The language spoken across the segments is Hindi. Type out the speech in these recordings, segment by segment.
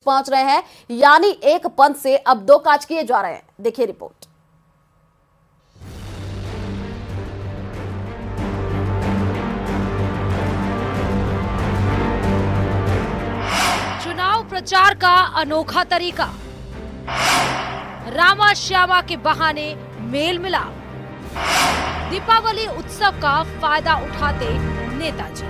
पहुंच रहे हैं, यानी एक पंथ से अब दो काज किए जा रहे हैं। देखिए रिपोर्ट। चुनाव प्रचार का अनोखा तरीका, रामा श्यामा के बहाने मेल मिलाप, दीपावली उत्सव का फायदा उठाते नेताजी।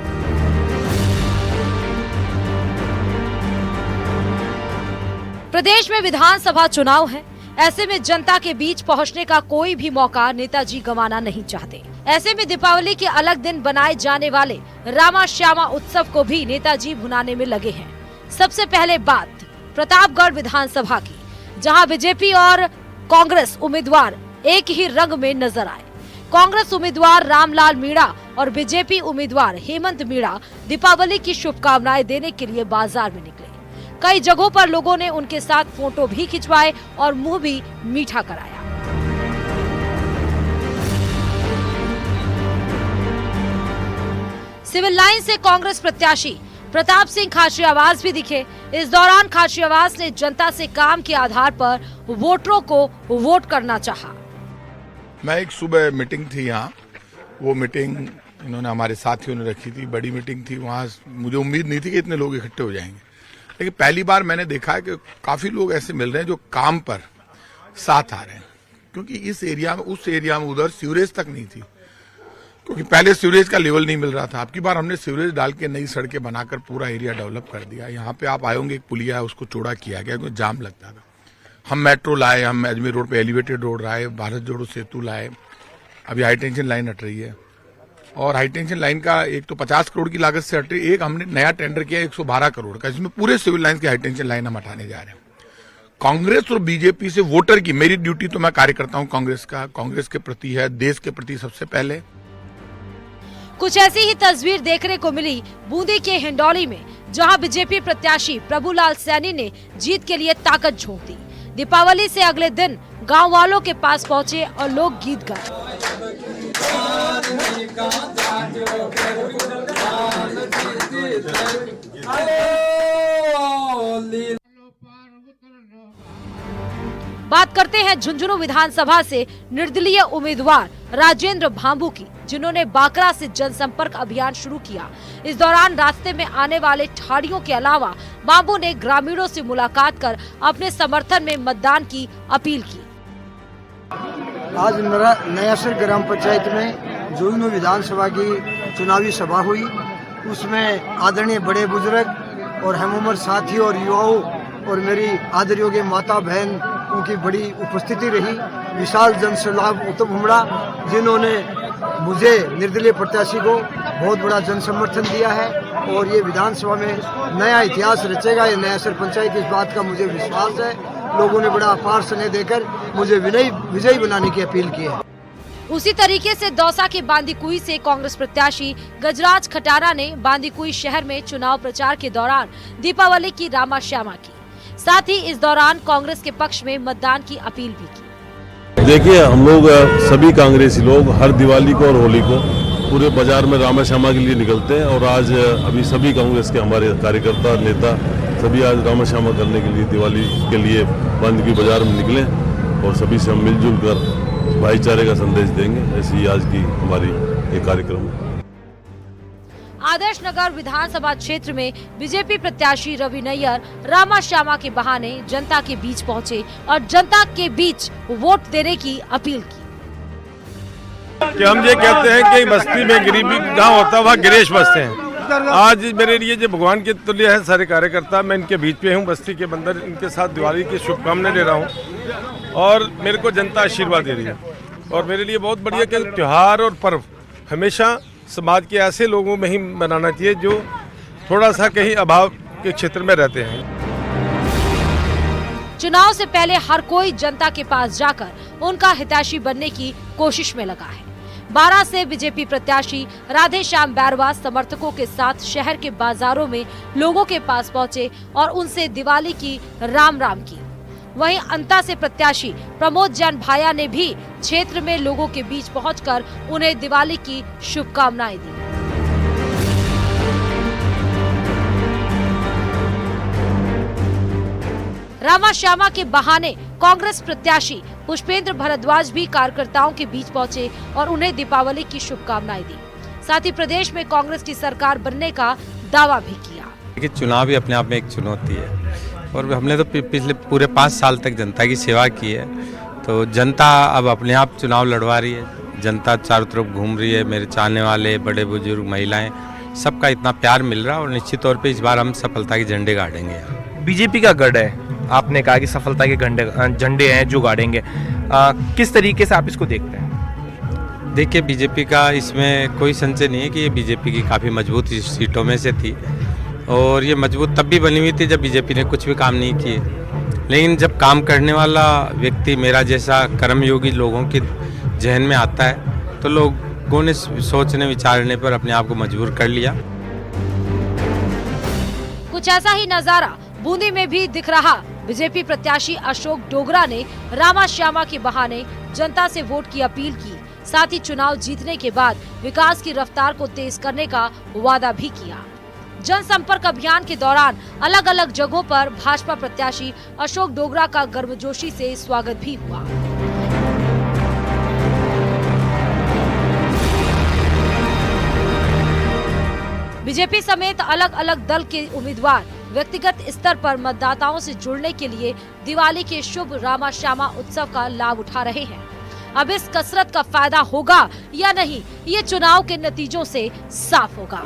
प्रदेश में विधानसभा चुनाव है, ऐसे में जनता के बीच पहुंचने का कोई भी मौका नेताजी गंवाना नहीं चाहते। ऐसे में दीपावली के अलग दिन बनाए जाने वाले रामा श्यामा उत्सव को भी नेताजी भुनाने में लगे हैं। सबसे पहले बात प्रतापगढ़ विधानसभा की, जहां बीजेपी और कांग्रेस उम्मीदवार एक ही रंग में नजर आए। कांग्रेस उम्मीदवार रामलाल मीणा और बीजेपी उम्मीदवार हेमंत मीणा दीपावली की शुभकामनाएं देने के लिए बाजार में निकले। कई जगहों पर लोगों ने उनके साथ फोटो भी खिंचवाए और मुंह भी मीठा कराया। सिविल लाइन से कांग्रेस प्रत्याशी प्रताप सिंह खाचरियावास भी दिखे। इस दौरान खाचरियावास ने जनता से काम के आधार पर वोटरों को वोट करना चाहा। मैं एक सुबह मीटिंग थी यहाँ, वो मीटिंग इन्होंने हमारे साथियों ने रखी थी, बड़ी मीटिंग थी। वहाँ मुझे उम्मीद नहीं थी कि इतने लोग इकट्ठे हो जाएंगे, लेकिन पहली बार मैंने देखा है कि काफी लोग ऐसे मिल रहे हैं जो काम पर साथ आ रहे हैं। क्योंकि इस एरिया में, उस एरिया में उधर सीवरेज तक नहीं थी, क्योंकि पहले सीवरेज का लेवल नहीं मिल रहा था। अब की बार हमने सीवरेज डाल के नई सड़कें बनाकर पूरा एरिया डेवलप कर दिया। यहाँ पे आप आए होंगे, एक पुलिया है, उसको चौड़ा किया गया क्योंकि जाम लगता था। हम मेट्रो लाए, हम अजमेर रोड पे एलिवेटेड रोड लाए, भारत जोड़ो सेतु लाए, अभी हाई टेंशन लाइन हट रही है। और हाई टेंशन लाइन का एक तो 50 करोड़ की लागत से हट रही है, एक हमने नया टेंडर किया 112 करोड़ का, जिसमें पूरे सिविल लाइन की हाई टेंशन लाइन हम हटाने जा रहे हैं। कांग्रेस और बीजेपी से वोटर की, मेरी ड्यूटी तो मैं कार्यकर्ता हूं कांग्रेस के प्रति है, देश के प्रति सबसे पहले। कुछ ऐसी ही तस्वीर देखने को मिली बूंदी के हिंडौली में, जहां बीजेपी प्रत्याशी प्रभुलाल सैनी ने जीत के लिए ताकत झोंक दी। दीपावली से अगले दिन गांव वालों के पास पहुंचे और लोग गीत गाए। बात करते हैं झुंझुनू विधानसभा से निर्दलीय उम्मीदवार राजेंद्र भांबू की, जिन्होंने बाकरा से जनसंपर्क अभियान शुरू किया। इस दौरान रास्ते में आने वाले ठाड़ियों के अलावा भांबू ने ग्रामीणों से मुलाकात कर अपने समर्थन में मतदान की अपील की। आज नयासर ग्राम पंचायत में झुंझुनू विधानसभा की चुनावी सभा हुई। उसमें आदरणीय बड़े बुजुर्ग और हम उम्र साथी और युवाओं और मेरी आदरणीय माता बहन उनकी बड़ी उपस्थिति रही। विशाल जनसैलाब उमड़ा, जिन्होंने मुझे निर्दलीय प्रत्याशी को बहुत बड़ा जनसमर्थन दिया है और ये विधानसभा में नया इतिहास रचेगा। ये नयासर पंचायत, इस बात का मुझे विश्वास है। लोगों ने बड़ा अपार स्नेह देकर मुझे विजयी बनाने की अपील की है। उसी तरीके से दौसा के बांदीकुई से कांग्रेस प्रत्याशी गजराज खटारा ने बांदीकुई शहर में चुनाव प्रचार के दौरान दीपावली की रामा श्यामा की, साथ ही इस दौरान कांग्रेस के पक्ष में मतदान की अपील भी की। देखिए, हम लोग सभी कांग्रेसी लोग हर दिवाली को और होली को पूरे बाजार में रामा श्यामा के लिए निकलते हैं और आज अभी सभी कांग्रेस के हमारे कार्यकर्ता नेता सभी आज रामा श्यामा करने के लिए, दिवाली के लिए बांदीकुई बाजार में निकले और सभी से हम मिलजुल कर भाईचारे का संदेश देंगे। ऐसी आज की हमारी ये कार्यक्रम है। आदर्श नगर विधानसभा क्षेत्र में बीजेपी प्रत्याशी रवि नैयर रामा श्यामा के बहाने जनता के बीच पहुंचे और जनता के बीच वोट देने की अपील की। कि हम ये कहते हैं कि बस्ती में गरीबी गांव होता है, वहाँ गिरीश बसते हैं। आज मेरे लिए जो भगवान के तुल्य है सारे कार्यकर्ता, मैं इनके बीच पे हूँ, बस्ती के बंदर, इनके साथ दिवाली की शुभकामनाएं दे रहा हूँ और मेरे को जनता आशीर्वाद दे रही है। और मेरे लिए बहुत बढ़िया कि त्योहार और पर्व हमेशा समाज के ऐसे लोगों में ही मनाना चाहिए जो थोड़ा सा कहीं अभाव के क्षेत्र में रहते हैं। चुनाव से पहले हर कोई जनता के पास जाकर उनका हितैषी बनने की कोशिश में लगा है। 12 से बीजेपी प्रत्याशी राधे श्याम बैरवा समर्थकों के साथ शहर के बाजारों में लोगों के पास पहुंचे और उनसे दिवाली की राम राम की। वहीं अंता से प्रत्याशी प्रमोद जैन भाया ने भी क्षेत्र में लोगों के बीच पहुंचकर उन्हें दिवाली की शुभकामनाएं दी। रामा श्यामा के बहाने कांग्रेस प्रत्याशी पुष्पेंद्र भारद्वाज भी कार्यकर्ताओं के बीच पहुंचे और उन्हें दीपावली की शुभकामनाएं दी। साथ ही प्रदेश में कांग्रेस की सरकार बनने का दावा भी किया। देखिए, चुनाव भी अपने आप में एक चुनौती है और हमने तो पिछले पूरे 5 साल तक जनता की सेवा की है, तो जनता अब अपने आप चुनाव लड़वा रही है। जनता चारों तरफ घूम रही है, मेरे चाहने वाले बड़े बुजुर्ग महिलाएं सबका इतना प्यार मिल रहा है और निश्चित तौर पे इस बार हम सफलता के झंडे गाड़ेंगे। बीजेपी का गढ़ है, आपने कहा कि सफलता के झंडे हैं जो गाड़ेंगे, किस तरीके से आप इसको देखते हैं? देखिए, बीजेपी का इसमें कोई संशय नहीं है कि ये बीजेपी की काफ़ी मजबूत सीटों में से थी और ये मजबूत तब भी बनी हुई थी जब बीजेपी ने कुछ भी काम नहीं किए। लेकिन जब काम करने वाला व्यक्ति मेरा जैसा कर्मयोगी लोगों के जहन में आता है तो लोगों ने सोचने विचारने पर अपने आप को मजबूर कर लिया। कुछ ऐसा ही नजारा बूंदी में भी दिख रहा। बीजेपी प्रत्याशी अशोक डोगरा ने रामा श्यामा के बहाने जनता से वोट की अपील की। साथ ही चुनाव जीतने के बाद विकास की रफ्तार को तेज करने का वादा भी किया। जनसंपर्क अभियान के दौरान अलग अलग जगहों पर भाजपा प्रत्याशी अशोक डोगरा का गर्मजोशी से स्वागत भी हुआ। बीजेपी समेत अलग अलग दल के उम्मीदवार व्यक्तिगत स्तर पर मतदाताओं से जुड़ने के लिए दिवाली के शुभ रामा श्यामा उत्सव का लाभ उठा रहे हैं। अब इस कसरत का फायदा होगा या नहीं, ये चुनाव के नतीजों से साफ होगा।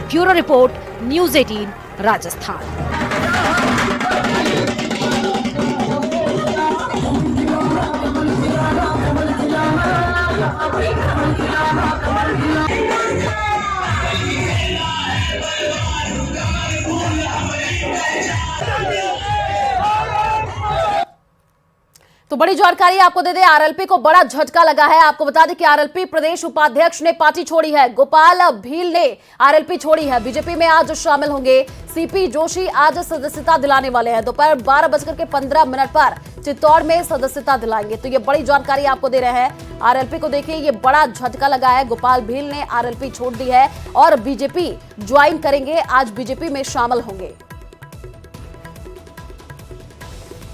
Bureau report, news 18 Rajasthan. तो बड़ी जानकारी आपको दे दें, आरएलपी को बड़ा झटका लगा है। आपको बता दें कि आरएलपी प्रदेश उपाध्यक्ष ने पार्टी छोड़ी है। गोपाल भील ने आरएलपी छोड़ी है। बीजेपी में आज शामिल होंगे सीपी जोशी, आज सदस्यता दिलाने वाले हैं। दोपहर 12:15 पर चित्तौड़ में सदस्यता दिलाएंगे। तो ये बड़ी जानकारी आपको दे रहे हैं। आरएलपी को देखिए, ये बड़ा झटका लगा है। गोपाल भील ने आरएलपी छोड़ दी है और बीजेपी ज्वाइन करेंगे, आज बीजेपी में शामिल होंगे।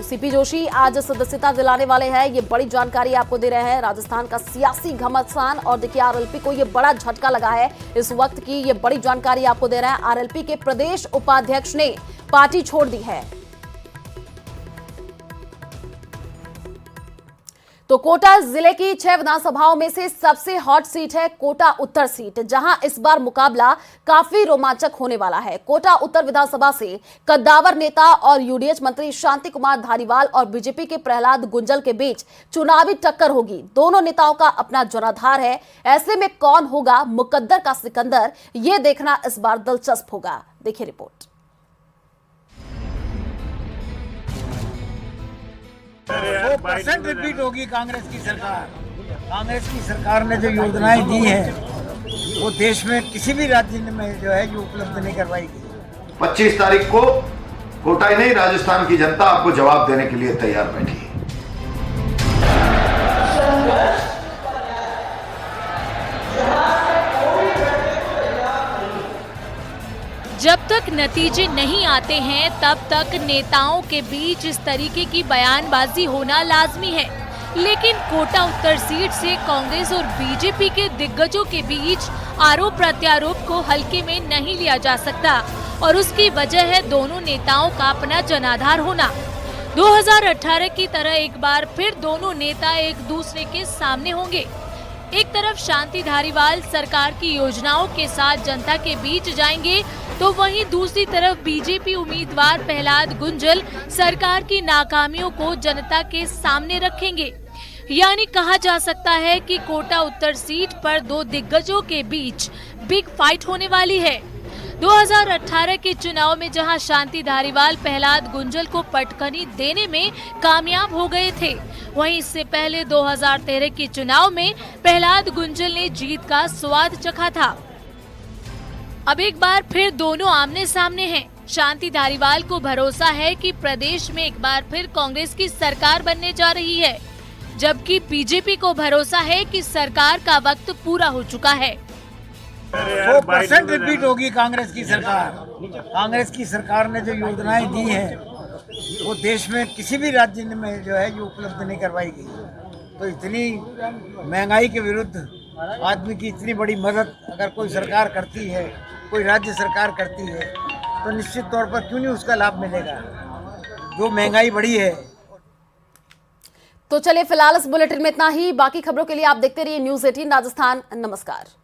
सीपी जोशी आज सदस्यता दिलाने वाले हैं। ये बड़ी जानकारी आपको दे रहे हैं। राजस्थान का सियासी घमासान और देखिए आरएलपी को ये बड़ा झटका लगा है इस वक्त की। ये बड़ी जानकारी आपको दे रहे हैं। आरएलपी के प्रदेश उपाध्यक्ष ने पार्टी छोड़ दी है। तो कोटा जिले की 6 विधानसभाओं में से सबसे हॉट सीट है कोटा उत्तर सीट, जहां इस बार मुकाबला काफी रोमांचक होने वाला है। कोटा उत्तर विधानसभा से कद्दावर नेता और यूडीएच मंत्री शांति कुमार धारीवाल और बीजेपी के प्रहलाद गुंजल के बीच चुनावी टक्कर होगी। दोनों नेताओं का अपना जनाधार है। ऐसे में कौन होगा मुकद्दर का सिकंदर, ये देखना इस बार दिलचस्प होगा। देखिए रिपोर्ट। % रिपीट होगी कांग्रेस की सरकार। कांग्रेस की सरकार ने जो योजनाएं दी हैं वो देश में किसी भी राज्य में जो है ये उपलब्ध नहीं करवाएगी। 25 तारीख को कोटा ही नहीं, राजस्थान की जनता आपको जवाब देने के लिए तैयार बैठी है। जब तक नतीजे नहीं आते हैं तब तक नेताओं के बीच इस तरीके की बयानबाजी होना लाजमी है। लेकिन कोटा उत्तर सीट से कांग्रेस और बीजेपी के दिग्गजों के बीच आरोप प्रत्यारोप को हल्के में नहीं लिया जा सकता और उसकी वजह है दोनों नेताओं का अपना जनाधार होना। 2018 की तरह एक बार फिर दोनों नेता एक दूसरे के सामने होंगे। एक तरफ शांति धारीवाल सरकार की योजनाओं के साथ जनता के बीच जाएंगे, तो वहीं दूसरी तरफ बीजेपी उम्मीदवार प्रहलाद गुंजल सरकार की नाकामियों को जनता के सामने रखेंगे। यानी कहा जा सकता है कि कोटा उत्तर सीट पर दो दिग्गजों के बीच बिग फाइट होने वाली है। 2018 के चुनाव में जहां शांति धारीवाल प्रहलाद गुंजल को पटखनी देने में कामयाब हो गए थे, वहीं इससे पहले 2013 के चुनाव में प्रहलाद गुंजल ने जीत का स्वाद चखा था। अब एक बार फिर दोनों आमने सामने हैं। शांति धारीवाल को भरोसा है कि प्रदेश में एक बार फिर कांग्रेस की सरकार बनने जा रही है, जबकि बीजेपी को भरोसा है कि सरकार का वक्त पूरा हो चुका है। 100% रिपीट होगी कांग्रेस की सरकार। कांग्रेस की सरकार ने जो योजनाएं दी हैं वो देश में किसी भी राज्य में जो है ये उपलब्ध नहीं करवाई गई। तो इतनी महंगाई के विरुद्ध आदमी की इतनी बड़ी मदद अगर कोई सरकार करती है, कोई राज्य सरकार करती है, तो निश्चित तौर पर क्यों नहीं उसका लाभ मिलेगा। जो महंगाई बढ़ी है। तो चलिए फिलहाल इस बुलेटिन में इतना ही। बाकी खबरों के लिए आप देखते रहिए न्यूज़ 18 राजस्थान। नमस्कार।